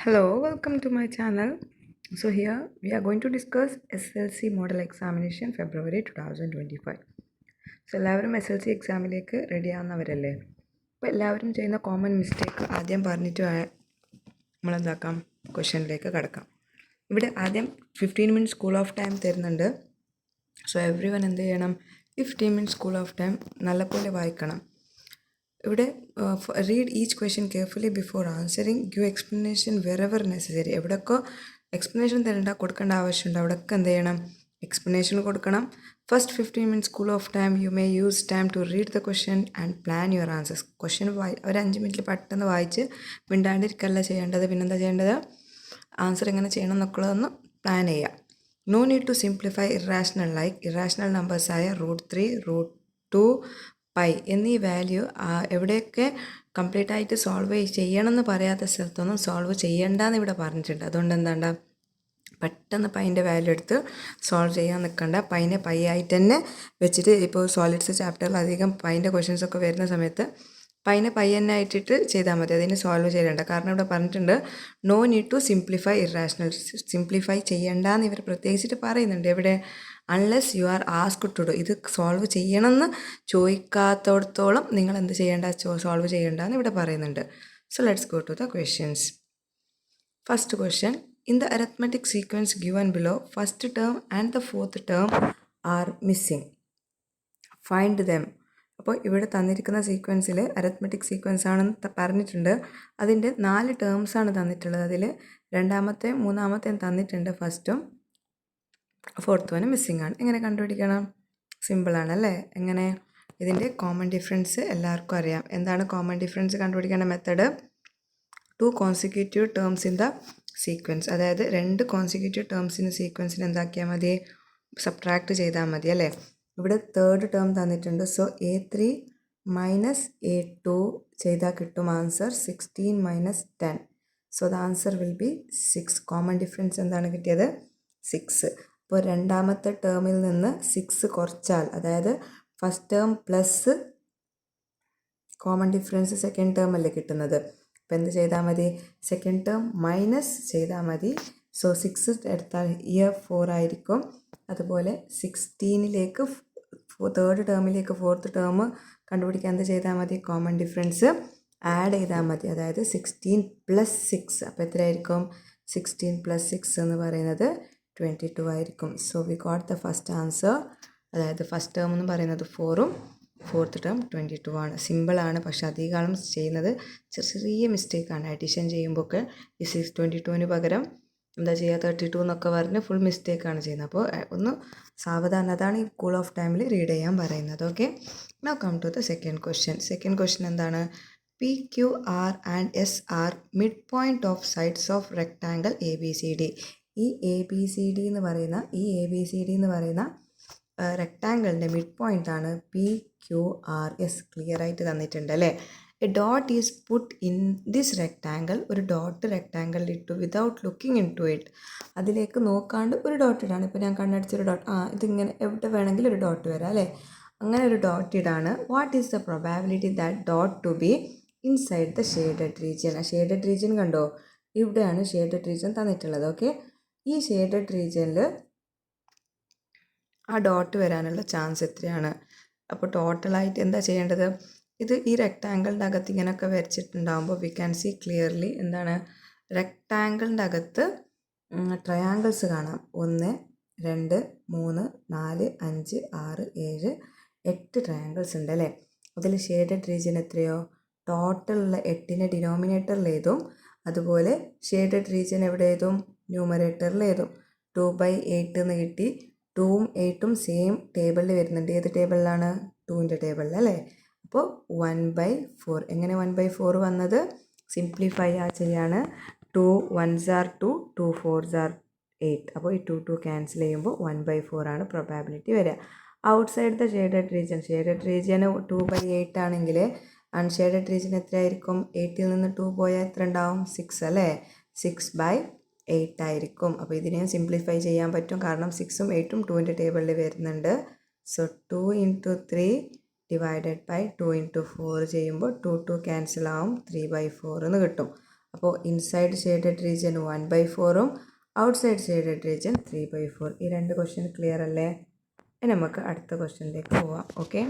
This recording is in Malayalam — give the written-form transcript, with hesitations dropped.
Hello, welcome to my channel. So here we are going to discuss SLC model examination February 2025. So എല്ലാവരും SLC എക്സാമിലേക്ക് റെഡി ആവുന്നവരല്ലേ? അപ്പോൾ എല്ലാവരും ചെയ്യുന്ന കോമൺ മിസ്റ്റേക്ക് ആദ്യം പറഞ്ഞിട്ട് നമ്മളെന്താക്കാം ക്വസ്റ്റ്യനിലേക്ക് കടക്കാം. ഇവിടെ ആദ്യം 15 മിനിറ്റ് സ്കൂൾ ഓഫ് ടൈം തരുന്നുണ്ട്. സോ എവ്രി വൺ എന്ത് ചെയ്യണം? 15 മിനിറ്റ് സ്കൂൾ ഓഫ് ടൈം നല്ലപോലെ വായിക്കണം. ഇവിടെ read each question carefully before answering, give explanation wherever necessary. എവിടെയൊക്കെ എക്സ്പ്ലനേഷൻ കൊടുക്കേണ്ട ആവശ്യമുണ്ട് അവിടെയൊക്കെ എന്ത് ചെയ്യണം? എക്സ്പ്ലനേഷൻ കൊടുക്കണം. First 15 minute school of time you may use time to read the question and plan your answers. Question ഒരു 5 മിനിറ്റിൽ പെട്ടെന്ന് വായിച്ച് മിണ്ടാണ്ടിരിക്കല്ല ചെയ്യേണ്ടത്. പിന്നെന്താ ചെയ്യേണ്ടത്? ആൻസർ എങ്ങനെ ചെയ്യണം എന്നൊക്കെയുള്ളതൊന്ന് പ്ലാൻ ചെയ്യുക. No need to simplify irrational like irrational നമ്പേഴ്സായ √3, √2, പൈ എന്നീ വാല്യൂ എവിടെയൊക്കെ കംപ്ലീറ്റ് ആയിട്ട് സോൾവ് ചെയ്യണമെന്ന് പറയാത്ത സ്ഥലത്തൊന്നും സോൾവ് ചെയ്യണ്ടെന്ന് ഇവിടെ പറഞ്ഞിട്ടുണ്ട്. അതുകൊണ്ട് എന്താണ്ട പെട്ടെന്ന് പൈൻ്റെ വാല്യൂ എടുത്ത് സോൾവ് ചെയ്യാൻ നിൽക്കണ്ട. പൈനെ പൈ ആയിട്ട് തന്നെ വെച്ചിട്ട് ഇപ്പോൾ സോളിഡ്സ് ചാപ്റ്ററിൽ അധികം പൈൻ്റെ ക്വസ്റ്റ്യൻസൊക്കെ വരുന്ന സമയത്ത് പൈനെ പൈ തന്നെ ആയിട്ടിട്ട് ചെയ്താൽ മതി. അതിന് സോൾവ് ചെയ്യേണ്ട. കാരണം ഇവിടെ പറഞ്ഞിട്ടുണ്ട് no need to simplify irrational. Simplify ചെയ്യണ്ടെന്ന് ഇവർ പ്രത്യേകിച്ചിട്ട് പറയുന്നുണ്ട്. എവിടെ? Unless you are asked to do. ഇത് സോൾവ് ചെയ്യണമെന്ന് ചോദിക്കാത്തടത്തോളം നിങ്ങൾ എന്ത് ചെയ്യേണ്ട? സോൾവ് ചെയ്യേണ്ടെന്ന് ഇവിടെ പറയുന്നുണ്ട്. So let's go to the questions. First question, in the arithmetic sequence given below first term and the fourth term are missing. Find them. അപ്പോൾ ഇവിടെ തന്നിരിക്കുന്ന സീക്വൻസിൽ അരിത്മെറ്റിക് സീക്വൻസ് ആണെന്ന് പറഞ്ഞിട്ടുണ്ട്. അതിൻ്റെ 4 ടേംസാണ് തന്നിട്ടുള്ളത്. അതിൽ രണ്ടാമത്തെയും മൂന്നാമത്തെയും തന്നിട്ടുണ്ട്. ഫസ്റ്റും ഫോർത്ത് വനും മിസ്സിംഗ് ആണ്. എങ്ങനെ കണ്ടുപിടിക്കണം? സിമ്പിളാണ് അല്ലേ? എങ്ങനെ? ഇതിൻ്റെ കോമൺ ഡിഫറൻസ് എല്ലാവർക്കും അറിയാം. എന്താണ് കോമൺ ഡിഫറൻസ് കണ്ടുപിടിക്കേണ്ട method? 2 consecutive terms in the sequence. അതായത് 2 കോൺസിക്യൂട്ടീവ് ടേംസിന് സീക്വൻസിന് എന്താക്കിയാൽ മതി? സബ്ട്രാക്ട് ചെയ്താൽ മതി അല്ലേ? ഇവിടെ തേർഡ് ടേം തന്നിട്ടുണ്ട്. സോ A3 - A2 ചെയ്താൽ കിട്ടും answer 16 - 10. So the answer will be 6. Common difference എന്താണ് കിട്ടിയത്? 6. അപ്പോൾ രണ്ടാമത്തെ ടേമിൽ നിന്ന് 6 കുറച്ചാൽ, അതായത് first term plus common difference second term അല്ലേ കിട്ടുന്നത്. അപ്പോൾ എന്ത് ചെയ്താൽ മതി? സെക്കൻഡ് ടേം മൈനസ് ചെയ്താൽ മതി. സോ 6 എടുത്താൽ ഇയർ 4 ആയിരിക്കും. അതുപോലെ 16ലേക്ക് തേർഡ് ടേമിലേക്ക് ഫോർത്ത് ടേം കണ്ടുപിടിക്കാൻ എന്ത് ചെയ്താൽ മതി? കോമൺ ഡിഫറൻസ് ആഡ് ചെയ്താൽ മതി. അതായത് 16 + 6. അപ്പോൾ എത്രയായിരിക്കും? 16 + 6 എന്ന് പറയുന്നത് 22 ആയിരിക്കും. So we got the first answer. അതായത് ഫസ്റ്റ് ടേം എന്ന് പറയുന്നത് 4ഉം ഫോർത്ത് ടേം 22 ആണ്. സിമ്പിളാണ്, പക്ഷെ അധികം ചെയ്യുന്നത് ചെറിയ മിസ്റ്റേക്കാണ്. അഡീഷൻ ചെയ്യുമ്പോഴൊക്കെ ഈ 22ന് പകരം എന്താ ചെയ്യുക? 32 എന്നൊക്കെ പറഞ്ഞ് ഫുൾ മിസ്റ്റേക്കാണ് ചെയ്യുന്നത്. അപ്പോൾ ഒന്ന് സാവധാനം. അതാണ് ഈ സ്കൂൾ ഓഫ് ടൈമിൽ റീഡ് ചെയ്യാൻ പറയുന്നത്. Okay, now come to the second question. Second question എന്താണ്? PQR and SR midpoint of sides of rectangle ABCD. ഈ ABCD എന്ന് പറയുന്ന റെക്ടാങ്കിളിൻ്റെ മിഡ് പോയിൻ്റ് ആണ് PQRS. ക്ലിയർ ആയിട്ട് തന്നിട്ടുണ്ട് അല്ലേ? A dot is put in this rectangle. ഒരു ഡോട്ട് റെക്ടാങ്കിളിൽ ഇട്ടു without looking into it. അതിലേക്ക് നോക്കാണ്ട് ഒരു ഡോട്ട് ഇടാണ്. ഇപ്പോൾ ഞാൻ കണ്ണടിച്ചൊരു ഡോട്ട്, ഇതിങ്ങനെ എവിടെ വേണമെങ്കിലും ഒരു ഡോട്ട് വരാം അല്ലേ? അങ്ങനെ ഒരു ഡോട്ട് ഇടാണ്. What is the probability that dot to be inside the shaded region. ആ ഷെയ്ഡഡ് റീജിയൻ കണ്ടോ? ഇവിടെയാണ് ഷെയ്ഡഡ് റീജിയൻ തന്നിട്ടുള്ളത്. ഓക്കെ, ഈ ഷെയ്ഡഡ് റീജിയനിൽ ആ ഡോട്ട് വരാനുള്ള ചാൻസ് എത്രയാണ്? അപ്പോൾ ടോട്ടലായിട്ട് എന്താ ചെയ്യേണ്ടത്? ഈ റെക്ടാങ്കിളിൻ്റെ അകത്ത് ഇങ്ങനെയൊക്കെ വരച്ചിട്ടുണ്ടാകുമ്പോൾ വി ക്യാൻ സീ ക്ലിയർലി എന്താണ്? റെക്ടാങ്കിളിൻ്റെ അകത്ത് ട്രയാങ്കിൾസ് കാണാം. 1, 2, 3, 4, 5, 6, 7, 8 ട്രയാങ്കിൾസ് ഉണ്ട് അല്ലേ? അതിൽ ഷെയ്ഡഡ് റീജിയൻ എത്രയോ? ടോട്ടലുള്ള 8നെ ഡിനോമിനേറ്ററിൽ എഴുതും. അതുപോലെ ഷെയ്ഡഡ് റീജിയൻ എവിടെ എഴുതും? ന്യൂമറേറ്ററിൽ എഴുതും. 2/8 എന്ന് കിട്ടി. 2ഉം 8ഉം സെയിം ടേബിളിൽ വരുന്നുണ്ട്. ഏത് ടേബിളിലാണ്? 2ൻ്റെ ടേബിളിൽ അല്ലേ? അപ്പോൾ 1/4. എങ്ങനെ 1/4 വന്നത്? സിംപ്ലിഫൈ ചെയ്യാണ്. 2 1s are 2, 2 4s are 8. അപ്പോൾ ഈ 2 ക്യാൻസൽ ചെയ്യുമ്പോൾ 1/4 ആണ് പ്രൊബാബിലിറ്റി വരിക. Outside the shaded region. Shaded റീജിയന് 2/8 ആണെങ്കിൽ അൺഷെയ്ഡഡ് റീജിയൻ എത്രയായിരിക്കും? 8ൽ നിന്ന് 2 പോയാൽ എത്ര ഉണ്ടാവും? 6 അല്ലേ? 6/8 ആയിരിക്കും. അപ്പോൾ ഇതിനെയും സിംപ്ലിഫൈ ചെയ്യാൻ പറ്റും. കാരണം 6ഉം 8ഉം 2ൻ്റെ ടേബിളിൽ വരുന്നുണ്ട്. സോ 2 × 3 ഡിവൈഡഡ് ബൈ 2 × 4 ചെയ്യുമ്പോൾ 2 ക്യാൻസൽ ആവും. 3/4 എന്ന് കിട്ടും. അപ്പോൾ ഇൻസൈഡ് ഷെയ്ഡഡ് റീജിയൻ 1/4ഉം ഔട്ട്സൈഡ് ഷെയ്ഡഡ് റീജിയൻ 3/4. ഈ രണ്ട് ക്വസ്റ്റ്യൻ ക്ലിയർ അല്ലേ? ഇനി നമുക്ക് അടുത്ത ക്വസ്റ്റ്യനിലേക്ക് പോവാം. ഓക്കെ.